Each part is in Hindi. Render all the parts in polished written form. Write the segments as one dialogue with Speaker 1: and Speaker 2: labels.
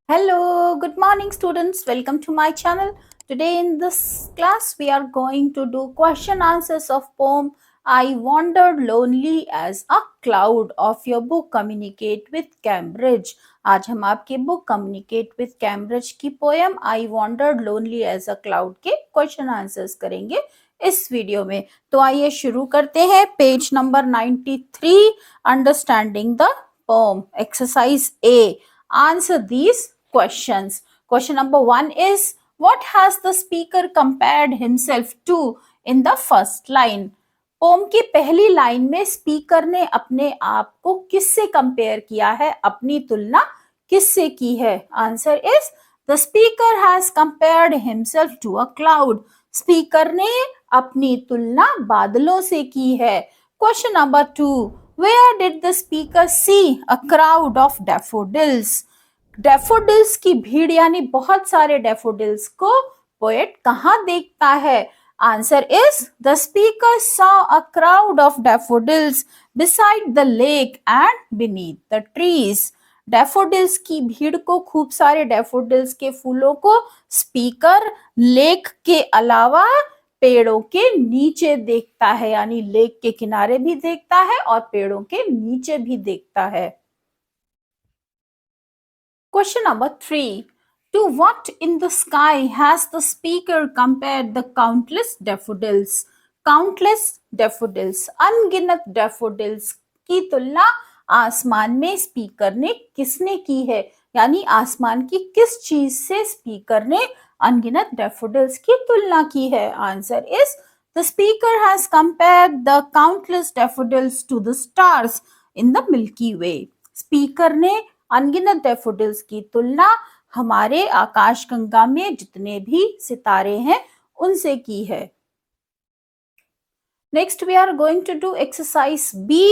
Speaker 1: Hello, good morning students. Welcome to my channel. Today in this class we are going to do question answers of poem I Wandered Lonely as a Cloud of your book Communicate with Cambridge. आज हम आपके बुक Communicate with Cambridge की poem I Wandered Lonely as a Cloud के क्वेश्चन आंसर्स करेंगे इस वीडियो में। तो आइए शुरू करते हैं। Page number 93, understanding the poem, exercise A. Answer these questions. Question number 1 is, what has the speaker compared himself to in the first line? Poem की पहली लाइन में स्पीकर ने अपने आप को किससे कंपेयर किया है, अपनी तुलना किससे की है? Answer is the speaker has compared himself to a cloud. Speaker ने अपनी तुलना बादलों से की है। Question number 2, where did the speaker see a crowd of daffodils? Daffodils की भीड़ यानी बहुत सारे डैफोडिल्स को पोएट कहाँ देखता है? Answer is the speaker saw a crowd of daffodils beside the lake and beneath the trees. Daffodils की भीड़ को, खूब सारे डैफोडिल्स के फूलों को स्पीकर लेक के अलावा पेड़ों के नीचे देखता है, यानी लेक के किनारे भी देखता है और पेड़ों के नीचे भी देखता है। Question number 3. To what in the sky has the speaker compared the countless daffodils? Countless daffodils, अनगिनत daffodils की तुलना आसमान में स्पीकर ने किसने की है? यानी आसमान की किस चीज से स्पीकर ने अनगिनत daffodils की तुलना की है? Answer is the speaker has compared the countless daffodils to the stars in the Milky Way. Speaker ने अनगिनत डैफोडिल्स की तुलना हमारे आकाशगंगा में जितने भी सितारे हैं उनसे की है। Next we are going to do exercise B.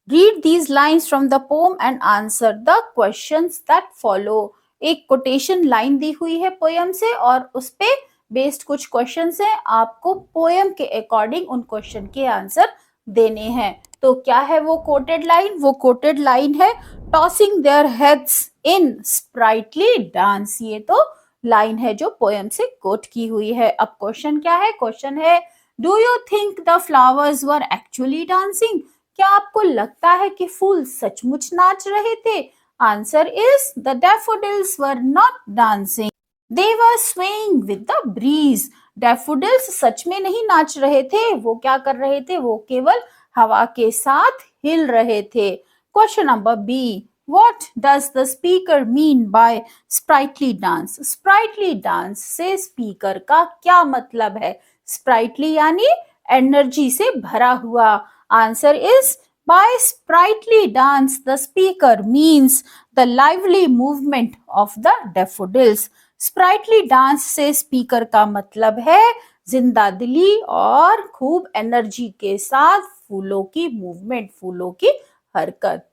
Speaker 1: Read these lines from the poem and answer the questions that follow. एक कोटेशन लाइन दी हुई है पोएम से और उस पे बेस्ड कुछ क्वेश्चंस हैं। आपको पोएम के अकॉर्डिंग उन क्वेश्चन के आंसर देने हैं। तो क्या है वो कोटेड लाइन? वो कोटेड लाइन है tossing their heads in sprightly dance. ये तो लाइन है जो पोएम से कोट की हुई है। अब क्वेश्चन क्या है? क्वेश्चन है, do you think the flowers were actually dancing? क्या आपको लगता है कि फूल सचमुच नाच रहे थे? Answer is the daffodils were not dancing, they were swaying with the breeze. Daffodils सच में नहीं नाच रहे थे, वो क्या कर रहे थे? वो केवल हवा के साथ हिल रहे थे। Question number B, what does the speaker mean by sprightly dance? sprightly dance से स्पीकर का क्या मतलब है? sprightly यानी एनर्जी से भरा हुआ। Answer is by sprightly dance the speaker means the lively movement of the daffodils. sprightly dance से स्पीकर का मतलब है जिंदा दिली और खूब एनर्जी के साथ फूलों की मूवमेंट, फूलों की हरकत।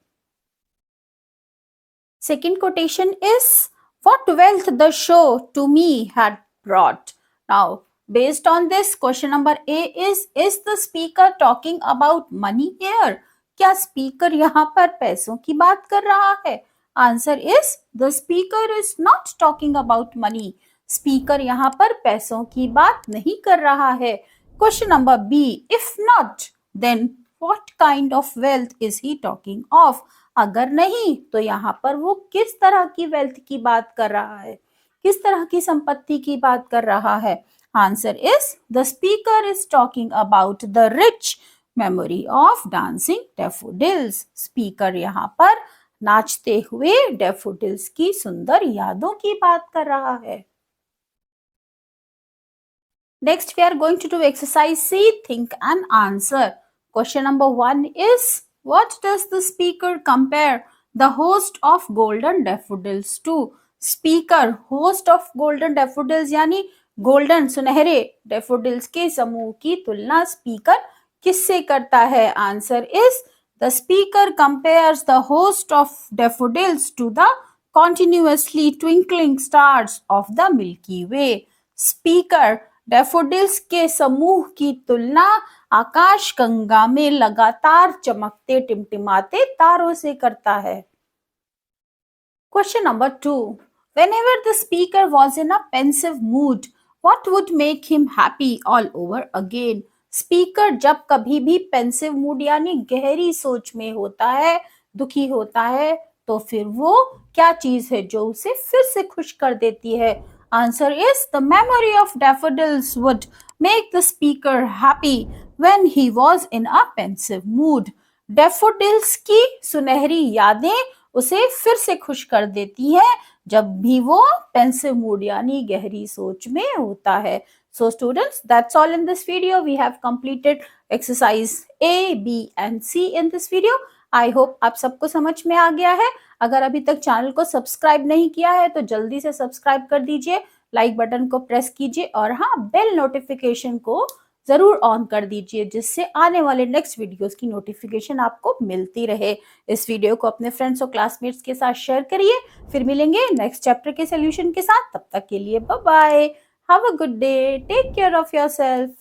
Speaker 1: Second quotation is, what wealth the show to me had brought. Now, based on this, question number A is the speaker talking about money here? क्या स्पीकर यहाँ पर पैसों की बात कर रहा है? Answer is the speaker is not talking about money. Speaker यहाँ पर पैसों की बात नहीं कर रहा है। Question number B, if not then what kind of wealth is he talking of? अगर नहीं तो यहाँ पर वो किस तरह की वेल्थ की बात कर रहा है, किस तरह की संपत्ति की बात कर रहा है? Answer is the speaker is talking about the rich memory of dancing daffodils. Speaker यहाँ पर नाचते हुए डैफोडिल्स की सुंदर यादों की बात कर रहा है। Next we are going to do exercise C, think and answer. Question number 1 is, what does the speaker compare the host of golden daffodils to? speaker host of golden daffodils यानी गोल्डन सुनहरे डैफोडिल्स के समूह की तुलना स्पीकर किससे करता है? Answer is the speaker compares the host of daffodils to the continuously twinkling stars of the Milky Way. Speaker daffodils के समूह की तुलना आकाश गंगा में लगातार चमकते टिमटिमाते तारों से करता है। Question number 2, Whenever the speaker was in a pensive mood, what would make him happy all over again? Speaker जब कभी भी पेंसिव मूड यानी गहरी सोच में होता है, दुखी होता है, तो फिर वो क्या चीज है जो उसे फिर से खुश कर देती है? Answer is the memory of daffodils would make the speaker happy when he was in a pensive mood. Daffodils की सुनहरी यादें उसे फिर से खुश कर देती हैं जब भी वो पेंसिव मूड यानी गहरी सोच में होता है. So students, that's all in this video. We have completed exercise A, B and C in this video. I hope आप सबको समझ में आ गया है. अगर अभी तक चैनल को सब्सक्राइब नहीं किया है तो जल्दी से सब्सक्राइब कर दीजिए, लाइक बटन को प्रेस कीजिए और हाँ, बेल नोटिफिकेशन को जरूर ऑन कर दीजिए जिससे आने वाले नेक्स्ट वीडियोस की नोटिफिकेशन आपको मिलती रहे. इस वीडियो को अपने फ्रेंड्स और क्लासमेट्स के साथ शेयर करिए. फिर मिलेंगे नेक्स्ट चैप्टर के सोल्यूशन के साथ. तब तक के लिए bye bye. Have a good day. Take care of yourself.